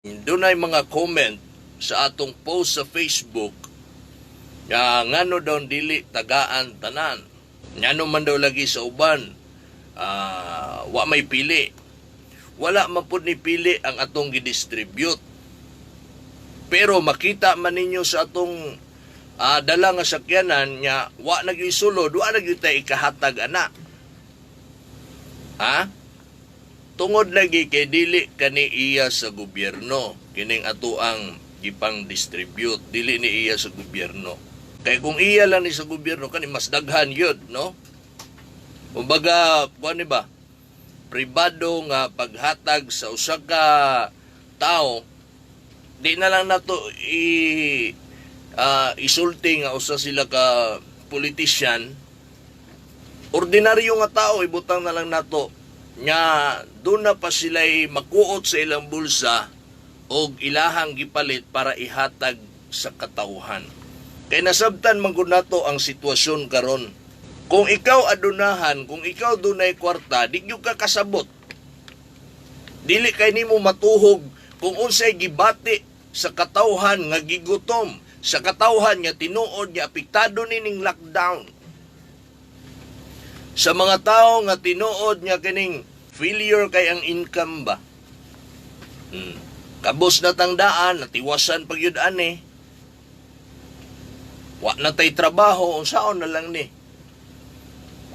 Doon ay mga comment sa atong post sa Facebook nga ngano daw dili tagaan tanan. Ngano man daw lagi sa uban, wa may pili. Wala man pud ni pili ang atong gidistribute. Pero makita man ninyo sa atong dala nga sakyanan nya wa nagyusulod, wa nagyutay ikahatag ana. Tungod lagi kay dili kani iya sa gobyerno kining ato ang gipang distribute, dili ni iya sa gobyerno. Kay kung iya lang ni sa gobyerno kani mas daghan yun, no? Kumbaga, kuan ba? Pribado nga paghatag sa usa ka tao, di na lang nato isulti nga usa sila ka politician. Ordinaryo nga tao ibutang na lang nato nga doon na pa sila'y makuot sa ilang bulsa o ilahang gipalit para ihatag sa katauhan. Kaya nasabtan man gud nato ang sitwasyon karon. Kung ikaw adunahan, kung ikaw dunay kwarta, di gyud ka kasabot. Dili kay nimo matuhog kung unsay gibati sa katauhan nga gigutom, sa katauhan nga tinuod nga apektado nining lockdown. Sa mga tao nga tinuod nga kining failure kay ang income ba? Kabos na tangdaan, natiwasan pag yun ani. Wa na tay trabaho, unsaon na lang ni.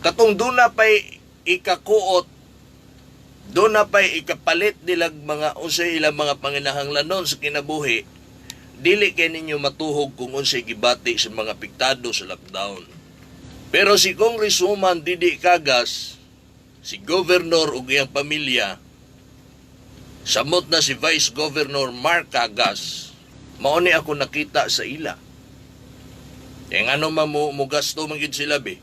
Katong doon na pa'y ikakuot, doon na pa'y ikapalit nilag mga unsay ilang mga panginahanglanon sa kinabuhi, dili kay ninyo matuhog kung unsay gibati sa mga apektado sa lockdown. Pero si Congresswoman Didi Cagas, si Governor ug iyang pamilya, samot na si Vice Governor Mark Cagas, mao ni ako nakita sa ila. Kaya nga naman mo gasto man gid sila be.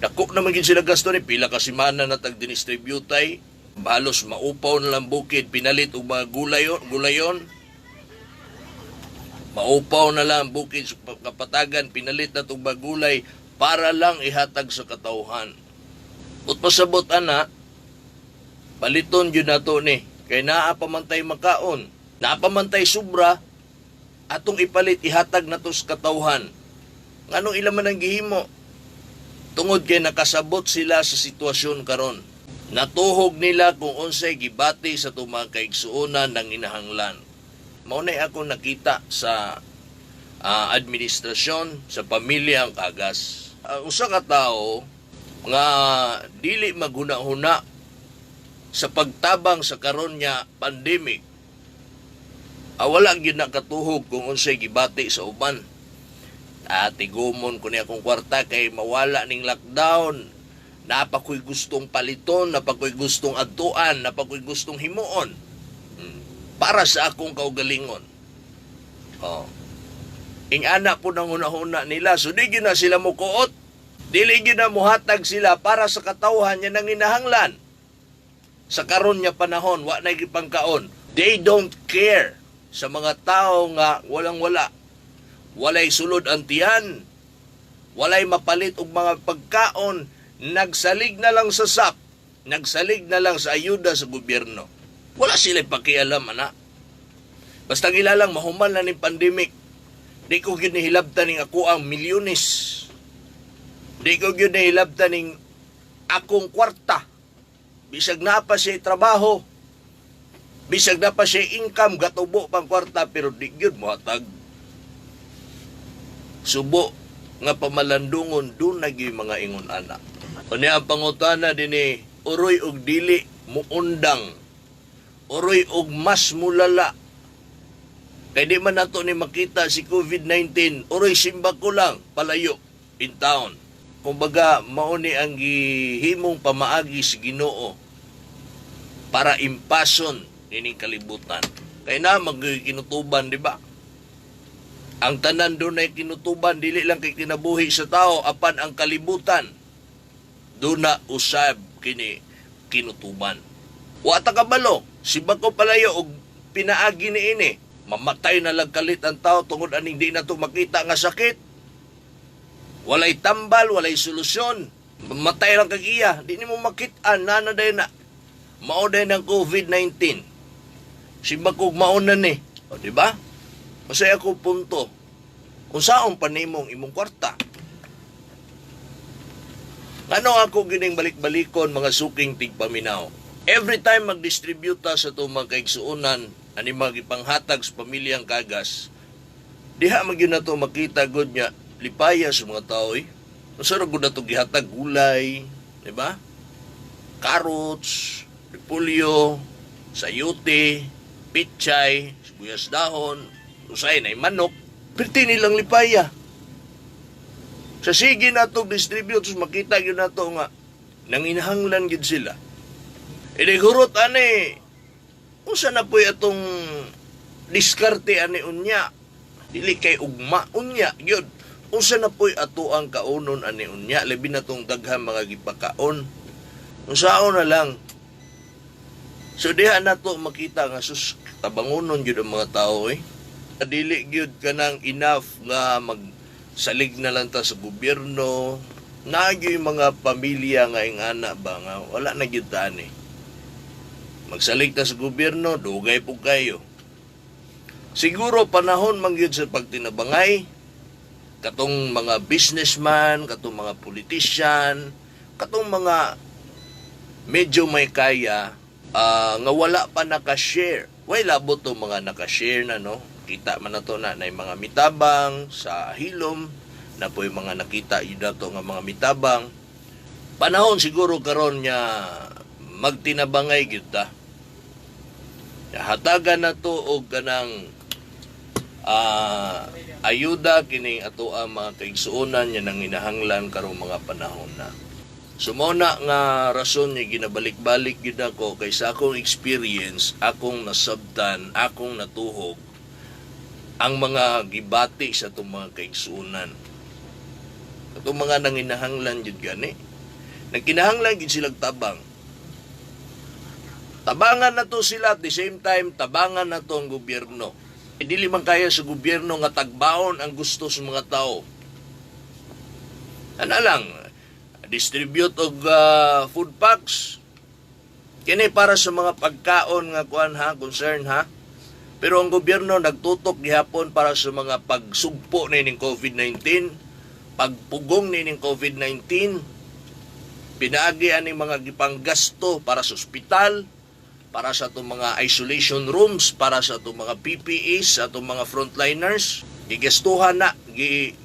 Dako naman gid sila gasto ni pila ka semana na tag-distributay, halos maupaw na lang bukid, pinalit og mga gulayon. Maupaw na lang bukid sa kapatagan, pinalit na itong bagulay para lang ihatag sa katauhan. At pasabot ana, paliton yun na to ni, kay naapamantay makaon, naapamantay sobra, atong ipalit ihatag na to sa katauhan. Nganong ilaman ang gihimo? Tungod kay nakasabot sila sa sitwasyon karon. Natuhog nila kung unsay gibati sa mga kaigsuonan ng inahanglan. Maunay ako nakita sa administrasyon, sa pamilya ang Cagas. Usa ka tao nga dili maghuna-huna sa pagtabang sa karon nya pandemic. Wala gyud nakatuhog kung unsay gibati sa uban. Tigumon ko niya akong kwarta kay mawala ning lockdown. Napakoy gustong paliton, napakoy gustong adtuan, napakoy gustong himuon. Para sa akong kaugalingon. Ingana po nang una-una nila. So di na sila mukuot. Dili na muhatag sila para sa katauhan niya nang inahanglan. Sa karon niya panahon, wa na gipangkaon. They don't care sa mga tao nga walang-wala. Walay sulod ang tiyan. Walay mapalit og mga pagkaon. Nagsalig na lang sa SAP. Nagsalig na lang sa ayuda sa gobyerno. Wala sila pakialam, ana. Basta gilalang mahuman na ng pandemic. Di ko yun nahilabtan ng ako ang milyones. Di ko yun nahilabtan ng akong kwarta. Bisag na pa siya trabaho. Bisag na pa siya income, gatubo pang kwarta, pero di yun muhatag. Subo nga pamalandungon, doon naging mga ingon ana. O niya ang pangutana din uroy og dili, muundang. Uroy og mas mulala. Kaya di man nato ni makita si COVID-19, uroy simba ko lang, palayo, in town. Kumbaga, mauni ang gihimong pamaagi sa Ginoo para impason ining kalibutan. Kaya na magkinutuban, di ba? Ang tanan doon ay kinutuban, dili lang kay kinabuhi sa tao, apan ang kalibutan, doon na usab kini kinutuban. Wata kabalo, si Bako palayo og pinaagi ni ini. Mamatay na lang kalit ang tao tungod aning di na to makita nga sakit. Walay tambal, walay solusyon. Mamatay lang kag iya, di nimo makit-an nanaday na. Mao day ng COVID-19. Si Bakog mauna ni. O, di ba? Masaya ako punto. Kung saan panimong imong kwarta. Ano ako gining balik-balikon mga suking tigpaminaw? Every time mag-distribute ta sa itong mga kaigsuunan, ani magipanghatag sa pamilyang kagas, diha magyud na to makita good niya, lipaya sa mga tao eh. Masarap ko na ito gihatag gulay, di ba? Carrots, repolyo, sayote, pichay, sibuyas dahon, usay na manok, perti nilang lipaya. Sa sige na ito distribute, makita yun na ito nga, nanginahanglan yun sila. Hurot ani, unsa na po itong diskarte ani unya, dili kay ugma unya, yun. Unsa na po'y ato ang kaunon ani unya, labi na tong daghan mga gipakaon. Unsaon na lang. So diha na to makita nga sus tabangonon gyud ang mga tao eh. Dili gyud kanang enough nga magsalig na lang ta sa gobyerno. Nagyoy mga pamilya nga ingana ba nga wala na gyud ta ani. Magsalig ta sa gobyerno, dugay po kayo. Siguro panahon man gyud sa pagtinabangay katong mga businessman, katong mga politician, katong mga medyo may kaya nga wala pa nakashare. Way labot to mga nakashare na no. Kita man na to na mga mitabang sa hilom na po yung mga nakita yun to nga mga mitabang. Panahon siguro karon niya magtinabangay gyud ta. Hatagan na to og kanang ayuda kining ato ang mga kaigsuonan niya nang inahanglan karong mga panahon na. Sumuna nga rason niya ginabalik-balik gid ako kay sa akong experience, akong nasabtan, akong natuhog ang mga gibati sa itong mga kaigsuonan. Itong mga nanginahanglan jud gani. Nagkinahanglan gid silang tabang. Tabangan na to sila at the same time tabangan na to ang gobyerno. Dili man kaya sa gobyerno nga tagbaon ang gusto sa mga tao. Ano lang, distribute og food packs. Kini para sa mga pagkaon nga kuan ha, concern ha. Pero ang gobyerno nagtutok gihapon para sa mga pagsugpo ning COVID-19, pagpugong ning COVID-19, pinaagi ani mga gipanggasto para sa ospital, para sa itong mga isolation rooms, para sa itong mga PPEs, sa itong mga frontliners, gigastuhan na,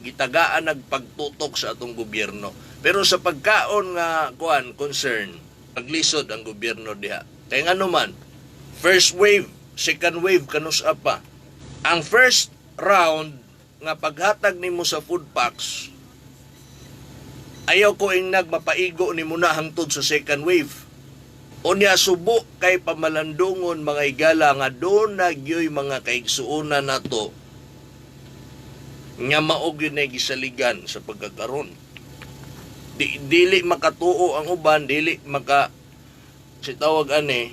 gitagaan nagpagtutok sa itong gobyerno. Pero sa pagkaon nga, concern, paglisod ang gobyerno diha. Kaya nga naman, first wave, second wave, kanus apa. Ang first round, nga paghatag nimo sa food packs, ayaw ko ing nagmapaigo ni muna hangtod sa second wave. Unya subo kay pamalandungon mga igala nga doon nagyoy mga kaigsuonan nato nga maog yun na gisaligan sa pagkakaroon. Dili makatuo ang uban, dili maka si tawag ani,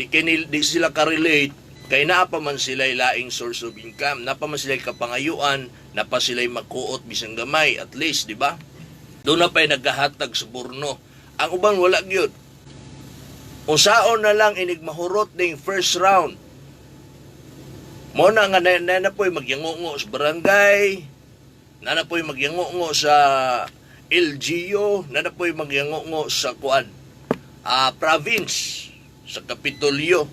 di sila ka-relate kay naa pa man sila laing source of income, naa pa man sila kapangayuan, naa pa sila makuot bisang gamay at least, di ba? Doon na pa'y naghahatag sa burno. Ang uban wala gyud. Usaon na lang inigmahurot ding first round. Mo na nga na po'y magyangungo sa barangay, na po'y magyangungo sa LGU, na po'y magyangungo sa province, sa Kapitolyo.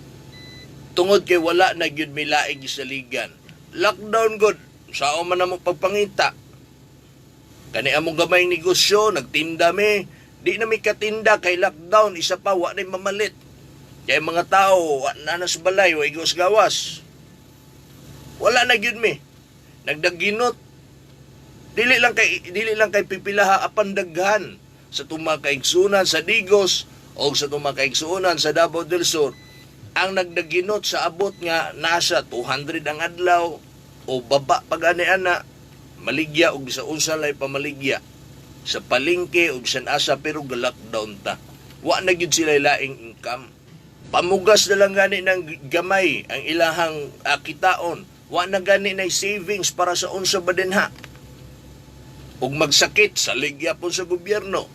Tungod kay wala na gyud may laig isaligan. Lockdown god, sao man na mo pagpangita. Kani among gamay negosyo, nagtinda mi. Di na may katinda kay lockdown, isa pa, wa na mamalit. Kaya mga tao, na sa balay, wa igos gawas. Wala na gyud mi. Nagdaginot. Dili lang kay pipilaha apan daghan sa tumakaigsunan sa Digos o sa tumakaigsunan sa Davao del Sur. Ang nagdaginot sa abot nga nasa 200 ang adlaw o baba pag ana maligya og sa unsa lay pamaligya. Sa palengke o san asa pero lockdown ta. Wa na gyud sila laing income. Pamugas na lang gani ng gamay ang ilahang kitaon. Wa na gani na savings para sa unsa ba din ha. Ug magsakit sa ligya po sa gobyerno.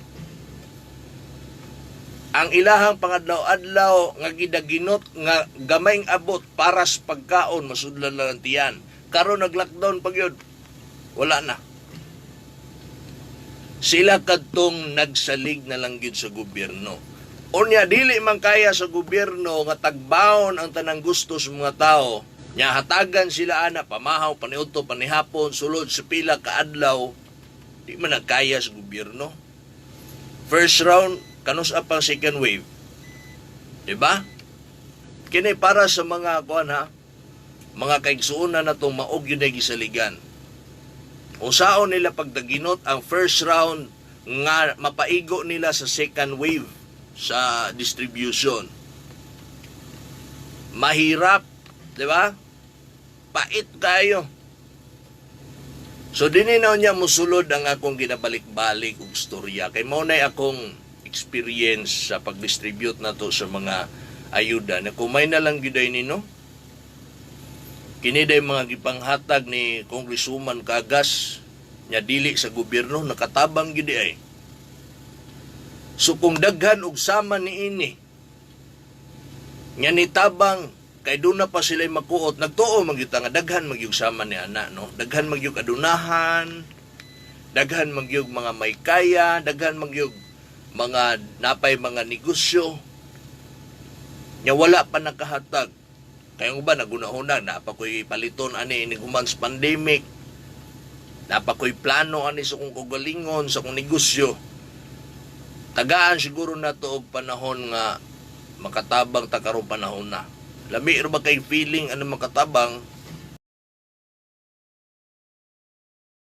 ang ilahang pangadlaw-adlaw nga gidaginot nga gamayng abot para sa pagkaon masudlan lang ang tiyan. Karon nag-lockdown pag yun, wala na. Sila kadtong nagsalig na lang gyud sa gobyerno. Unya dili man kaya sa gobyerno nga tagbaon ang tanang gusto sa mga tao, nya hatagan sila ana pamahaw paniudto panihapon sulod sa pila ka adlaw, di man nagkaya sa gobyerno. First round kanus pang second wave. Diba? Kini para sa mga kuan ha, mga kaigsuonan natong maog yun ay gisaligan. Usaon nila pagdaginot ang first round nga mapaigo nila sa second wave sa distribution. Mahirap, di ba? Pait kayo. So dininaw niya musulod ang akong ginabalik-balik og storya. Kay mao nay akong experience sa pag-distribute na to sa mga ayuda. Na kumay na lang giday nino. Kini day mga gipanghatag ni Congresswoman Cagas nya dili sa gobyerno nakatabang gid ay. So kung daghan og sama niini nya nitabang kay doon na pa sila makuot nagtuo magyud nga daghan magyug sama ni ana no, daghan magyug adunahan, daghan magyug mga may kaya, daghan magyug mga napay mga negosyo nya wala pa nakahatag. Kaya ba naguna-una na pa ko'y paliton ani ini human sa pandemic, na pa ko'y plano ani sa kong kagalingon sa kong negosyo. Tagaan siguro na to og panahon nga makatabang ta karon panahon na. Lami ra ba kay feeling ano makatabang